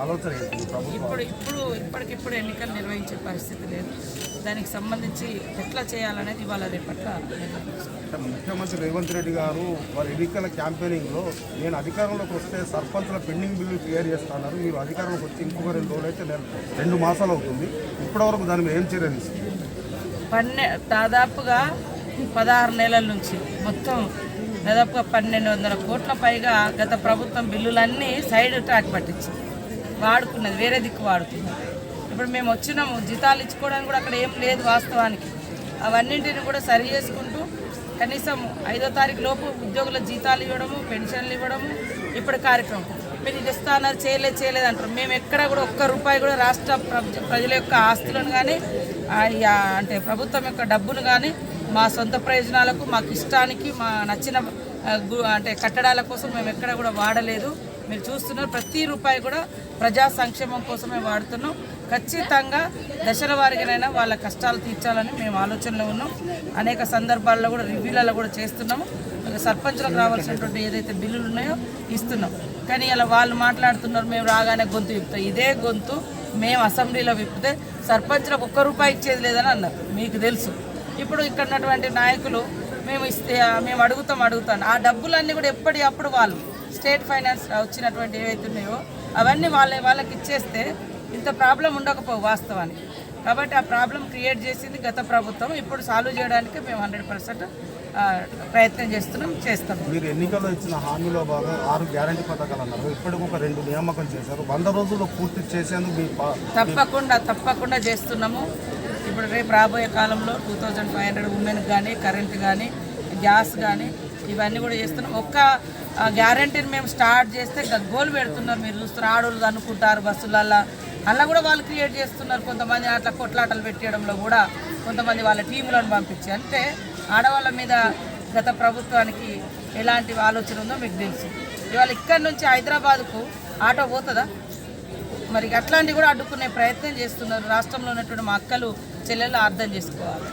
ఆలోచన ఇప్పటికిప్పుడు ఎన్నికలు నిర్వహించే పరిస్థితి లేదు. దానికి సంబంధించి ఎట్లా చేయాలనేది ఇవాళ రేపట్ల ముఖ్యమంత్రి రేవంత్ రెడ్డి గారు వారి ఎన్నికల క్యాంపెయినింగ్లో నేను అధికారంలోకి వస్తే సర్పంచ్ల పెండింగ్ బిల్లు క్లియర్ చేస్తున్నారు, మీరు అధికారంలోకి వచ్చి ఇంకొక 2 రోజులు అయితే 2 మాసాలు అవుతుంది, ఇప్పటివరకు దాని మీద ఏం చర్యలు తీసుకుంది? దాదాపుగా 16 నెలల నుంచి మొత్తం దాదాపుగా 1200 కోట్ల పైగా గత ప్రభుత్వం బిల్లులన్నీ సైడ్ ట్రాక్ పట్టించి వాడుకున్నది, వేరే దిక్కు వాడుకున్నది. ఇప్పుడు మేము వచ్చినాము, జీతాలు ఇచ్చుకోవడానికి కూడా అక్కడ ఏం లేదు వాస్తవానికి. అవన్నింటిని కూడా సరి చేసుకుంటూ కనీసం 5వ తారీఖు లోపు ఉద్యోగుల జీతాలు ఇవ్వడము, పెన్షన్లు ఇవ్వడము ఇప్పుడు కార్యక్రమం. మీరు ఇది ఇస్తాన్నారు, చేయలేదు అంటారు. మేము ఎక్కడ కూడా ఒక్క రూపాయి కూడా రాష్ట్ర ప్రజల యొక్క ఆస్తులను కానీ అంటే ప్రభుత్వం యొక్క డబ్బును కానీ మా సొంత ప్రయోజనాలకు, మాకు ఇష్టానికి, మా నచ్చిన అంటే కట్టడాల కోసం మేము ఎక్కడ కూడా వాడలేదు. మీరు చూస్తున్నారు, ప్రతి రూపాయి కూడా ప్రజా సంక్షేమం కోసమే వాడుతున్నాం. ఖచ్చితంగా దశల వారీగానైనా వాళ్ళ కష్టాలు తీర్చాలని మేము ఆలోచనలో ఉన్నాం. అనేక సందర్భాల్లో కూడా రివ్యూలలో కూడా చేస్తున్నాము. సర్పంచులకు రావాల్సినటువంటి ఏదైతే బిల్లులు ఉన్నాయో ఇస్తున్నాం. కానీ ఇలా వాళ్ళు మాట్లాడుతున్నారు, మేము రాగానే గొంతు విప్పుతాం. ఇదే గొంతు మేము అసెంబ్లీలో విప్పితే సర్పంచులకు ఒక్క రూపాయి ఇచ్చేది లేదని అన్నారు, మీకు తెలుసు. ఇప్పుడు ఇక్కడ ఉన్నటువంటి నాయకులు మేము అడుగుతాం ఆ డబ్బులన్నీ కూడా ఎప్పటికప్పుడు వాళ్ళు స్టేట్ ఫైనాన్స్ వచ్చినటువంటి ఏవైతే ఉన్నాయో అవన్నీ వాళ్ళకి ఇచ్చేస్తే ఇంత ప్రాబ్లం ఉండకపోవు వాస్తవానికి. కాబట్టి ఆ ప్రాబ్లం క్రియేట్ చేసింది గత ప్రభుత్వం. ఇప్పుడు సాల్వ్ చేయడానికి మేము 100% ప్రయత్నం చేస్తాం. మీరు ఎన్నికల్లో ఇచ్చిన హామీలో భాగంగా 6 గ్యారంటీ పథకాలు అన్నారు, ఇప్పటికి ఒక 2 నియామకం చేశారు. 100 రోజుల్లో పూర్తి చేసేందుకు తప్పకుండా చేస్తున్నాము. ఇప్పుడు రేపు రాబోయే కాలంలో 2500 ఉమెన్కి కానీ, కరెంట్ కానీ, గ్యాస్ కానీ ఇవన్నీ కూడా చేస్తున్నాం. ఒక్క గ్యారంటీని మేము స్టార్ట్ చేస్తే గోల్ పెడుతున్నారు. మీరు చూస్తున్నారు, ఆడవాళ్ళు అనుకుంటారు బస్సులల్లో, అలా కూడా వాళ్ళు క్రియేట్ చేస్తున్నారు. కొంతమంది అట్లా కొట్లాటలు పెట్టడంలో కూడా కొంతమంది వాళ్ళ టీములను పంపించి, అంటే ఆడవాళ్ళ మీద గత ప్రభుత్వానికి ఎలాంటి ఆలోచన ఉందో మీకు తెలుసు. ఇవాళ ఇక్కడి నుంచి హైదరాబాద్కు ఆటో పోతుందా? మరి అట్లాంటివి కూడా అడ్డుకునే ప్రయత్నం చేస్తున్నారు. రాష్ట్రంలో ఉన్నటువంటి మా అక్కలు చెల్లెళ్ళు అర్థం చేసుకోవాలి.